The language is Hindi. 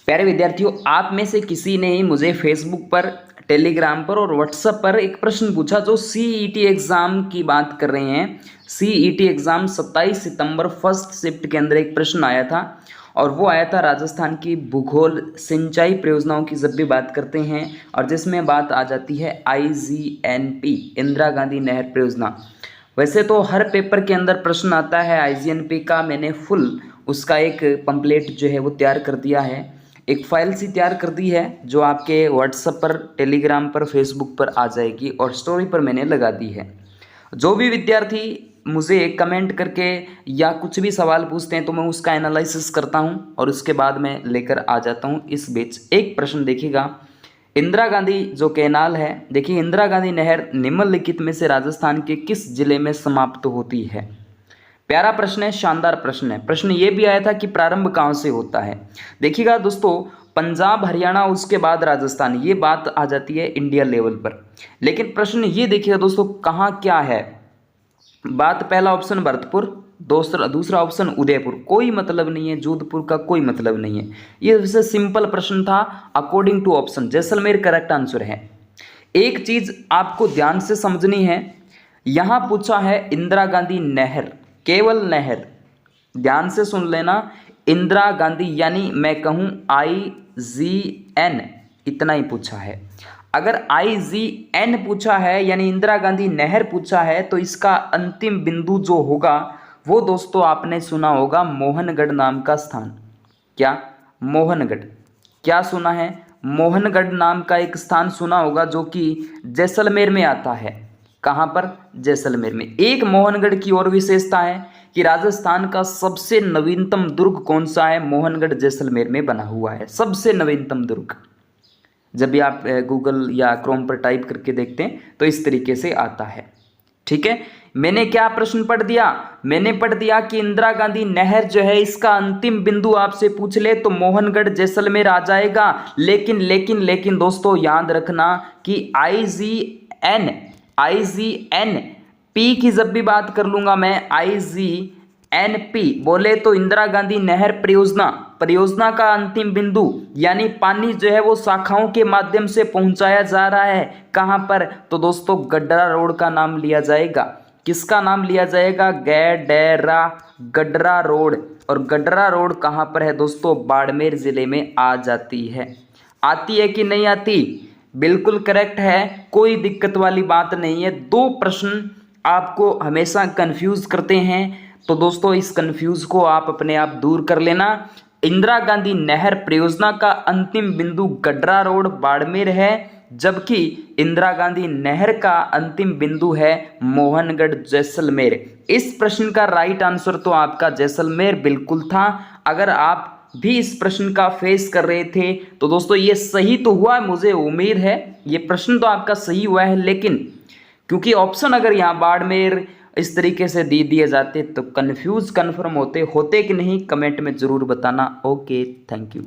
प्यारे विद्यार्थियों, आप में से किसी ने ही मुझे फेसबुक पर, टेलीग्राम पर और व्हाट्सएप पर एक प्रश्न पूछा जो सीईटी एग्ज़ाम की बात कर रहे हैं। सीईटी एग्ज़ाम 27 सितंबर फर्स्ट शिफ्ट के अंदर एक प्रश्न आया था और वो आया था राजस्थान की भूगोल सिंचाई परियोजनाओं की जब भी बात करते हैं और जिसमें बात आ जाती है IGNP, इंदिरा गांधी नहर परियोजना। वैसे तो हर पेपर के अंदर प्रश्न आता है IGNP का। मैंने फुल उसका एक पंपलेट जो है वो तैयार कर दिया है, एक फाइल सी तैयार कर दी है जो आपके व्हाट्सएप पर, टेलीग्राम पर, फेसबुक पर आ जाएगी और स्टोरी पर मैंने लगा दी है। जो भी विद्यार्थी मुझे कमेंट करके या कुछ भी सवाल पूछते हैं तो मैं उसका एनालिसिस करता हूं और उसके बाद मैं लेकर आ जाता हूं। इस बीच एक प्रश्न देखिएगा, इंदिरा गांधी जो कैनाल है, देखिए इंदिरा गांधी नहर निम्नलिखित में से राजस्थान के किस जिले में समाप्त होती है। प्यारा प्रश्न है, शानदार प्रश्न है। प्रश्न ये भी आया था कि प्रारंभ कहाँ से होता है। देखिएगा दोस्तों, पंजाब, हरियाणा, उसके बाद राजस्थान, ये बात आ जाती है इंडिया लेवल पर। लेकिन प्रश्न ये देखिएगा दोस्तों, कहाँ क्या है बात। पहला ऑप्शन भरतपुर, दूसरा ऑप्शन उदयपुर, कोई मतलब नहीं है। जोधपुर का कोई मतलब नहीं है। ये वैसे सिंपल प्रश्न था। According to option Jaisalmer correct answer है। एक चीज आपको ध्यान से समझनी है, यहां पूछा है इंदिरा गांधी नहर, केवल नहर। ध्यान से सुन लेना, इंदिरा गांधी यानी मैं कहूं IGN, इतना ही पूछा है। अगर IGN पूछा है यानी इंदिरा गांधी नहर पूछा है तो इसका अंतिम बिंदु जो होगा वो दोस्तों आपने सुना होगा मोहनगढ़ नाम का स्थान। क्या? मोहनगढ़। क्या सुना है? मोहनगढ़ नाम का एक स्थान सुना होगा जो कि जैसलमेर में आता है। कहाँ पर? जैसलमेर में। एक मोहनगढ़ की और विशेषता है कि राजस्थान का सबसे नवीनतम दुर्ग कौन सा है? मोहनगढ़ जैसलमेर में बना हुआ है, सबसे नवीनतम दुर्ग। जब भी आप गूगल या क्रोम पर टाइप करके देखते हैं तो इस तरीके से आता है। ठीक है, मैंने क्या प्रश्न पढ़ दिया? मैंने पढ़ दिया कि इंदिरा गांधी नहर जो है इसका अंतिम बिंदु आपसे पूछ ले तो मोहनगढ़ जैसलमेर आ जाएगा। लेकिन लेकिन लेकिन दोस्तों याद रखना कि IGN P की जब भी बात कर लूंगा मैं, IGNP बोले तो इंदिरा गांधी नहर परियोजना का अंतिम बिंदु यानी पानी जो है वो शाखाओं के माध्यम से पहुंचाया जा रहा है। कहां पर? तो दोस्तों गड्डरा रोड का नाम लिया जाएगा। किसका नाम लिया जाएगा? गड्डरा रोड। और गड्डरा रोड कहां पर है दोस्तों? बाड़मेर जिले में आ जाती है। आती है कि नहीं आती? बिल्कुल करेक्ट है, कोई दिक्कत वाली बात नहीं है। दो प्रश्न आपको हमेशा कंफ्यूज करते हैं तो दोस्तों इस कंफ्यूज को आप अपने आप दूर कर लेना। इंदिरा गांधी नहर परियोजना का अंतिम बिंदु गड्डरा रोड बाड़मेर है, जबकि इंदिरा गांधी नहर का अंतिम बिंदु है मोहनगढ़ जैसलमेर। इस प्रश्न का राइट आंसर तो आपका जैसलमेर बिल्कुल था। अगर आप भी इस प्रश्न का फेस कर रहे थे तो दोस्तों ये सही तो हुआ है, मुझे उम्मीद है ये प्रश्न तो आपका सही हुआ है। लेकिन क्योंकि ऑप्शन अगर यहाँ बाड़मेर इस तरीके से दे दिए जाते तो कंफ्यूज कन्फर्म होते कि नहीं, कमेंट में ज़रूर बताना। Okay, thank you.